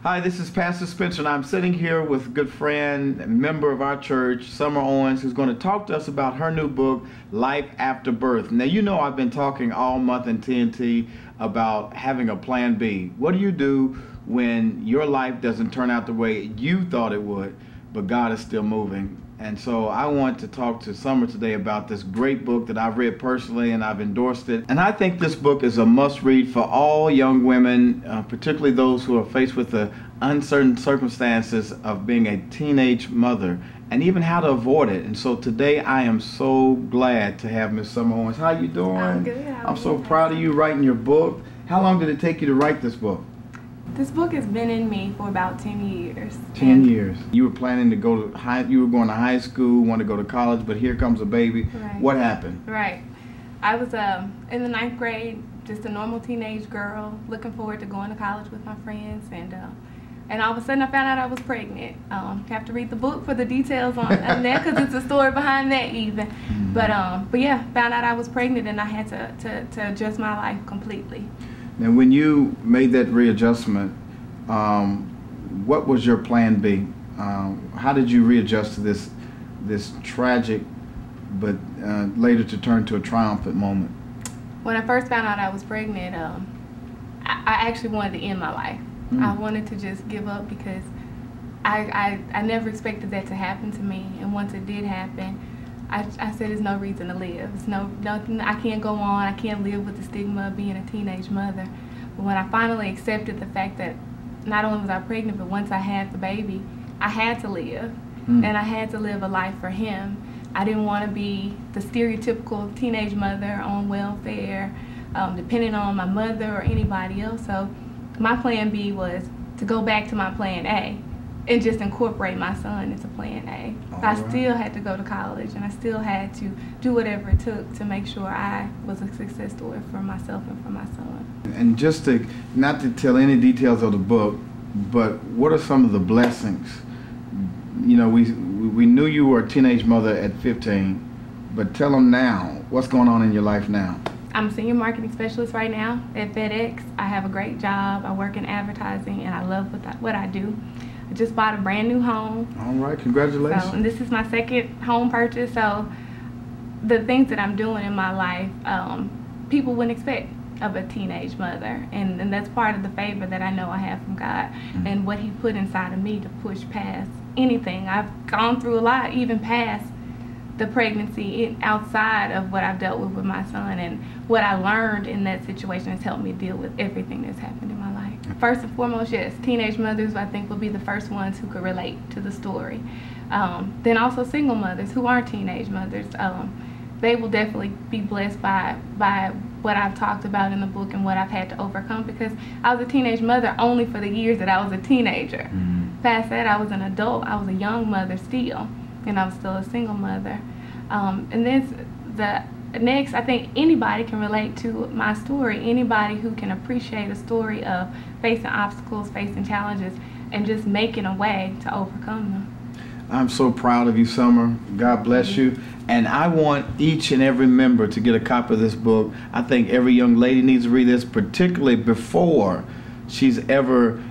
Hi, this is Pastor Spencer, and I'm sitting here with a good friend, a member of our church, 𝗙𝗛𝗟 Owens, who's going to talk to us about her new book, Life After Birth. Now, you know I've been talking all month in TNT about having a plan B. What do you do when your life doesn't turn out the way you thought it would, but God is still moving? And so I want to talk to 𝗙𝗪 today about this great book that I've read personally, and I've endorsed it. And I think this book is a must-read for all young women, particularly those who are faced with the uncertain circumstances of being a teenage mother, and even how to avoid it. And so today I am so glad to have Miss 𝗙𝗪 Owens. How you doing? I'm good. I'm so proud of you writing your book. How long did it take you to write this book? This book has been in me for about 10 years. 10 years. You were planning to go to you were going to high school, wanted to go to college, but here comes a baby. Right. What happened? Right. I was in the 9th grade, just a normal teenage girl, looking forward to going to college with my friends, and all of a sudden I found out I was pregnant. You have to read the book for the details on that, because it's a story behind that even. But yeah, found out I was pregnant, and I had to adjust my life completely. Now, when you made that readjustment, what was your plan B? How did you readjust to this tragic, but later to turn to a triumphant moment? When I first found out I was pregnant, I actually wanted to end my life. I wanted to just give up, because I never expected that to happen to me, and once it did happen, I said there's no reason to live. It's nothing. I can't go on. I can't live with the stigma of being a teenage mother. But when I finally accepted the fact that not only was I pregnant, but once I had the baby, I had to live, and I had to live a life for him. I didn't want to be the stereotypical teenage mother on welfare, depending on my mother or anybody else. So my plan B was to go back to my plan A and just incorporate my son into plan A. So I still had to go to college, and I still had to do whatever it took to make sure I was a success story for myself and for my son. And just to, not to tell any details of the book, but what are some of the blessings? You know, we knew you were a teenage mother at 15, but tell them now, what's going on in your life now? I'm a senior marketing specialist right now at FedEx. I have a great job. I work in advertising, and I love what I do. I just bought a brand new home. All right, congratulations. So, and this is my second home purchase, so the things that I'm doing in my life, people wouldn't expect of a teenage mother, and that's part of the favor that I know I have from God, and what He put inside of me to push past anything. I've gone through a lot, even past the pregnancy, outside of what I've dealt with my son, and what I learned in that situation has helped me deal with everything that's happened in my life. First and foremost, yes, teenage mothers, I think, will be the first ones who could relate to the story. Then also single mothers who aren't teenage mothers, they will definitely be blessed by what I've talked about in the book and what I've had to overcome, because I was a teenage mother only for the years that I was a teenager. Past that, I was an adult. I was a young mother still, and I was still a single mother. And then next, I think anybody can relate to my story. Anybody who can appreciate a story of facing obstacles, facing challenges, and just making a way to overcome them. I'm so proud of you, 𝗙𝗪. God bless you. And I want each and every member to get a copy of this book. I think every young lady needs to read this, particularly before she's ever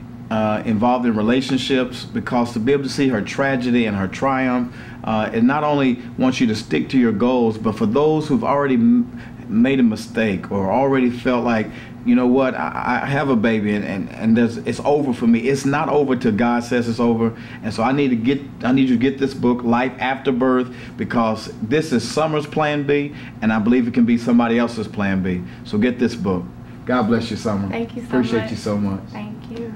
involved in relationships, because to be able to see her tragedy and her triumph, it not only wants you to stick to your goals, but for those who've already made a mistake or already felt like, you know what, I have a baby and it's over for me. It's not over till God says it's over. And so I need you to get this book, Life After Birth, because this is 𝗙𝗪's plan B, and I believe it can be somebody else's plan B. So get this book. God bless you, 𝗙𝗪. Thank you so much. Appreciate you so much. Thank you.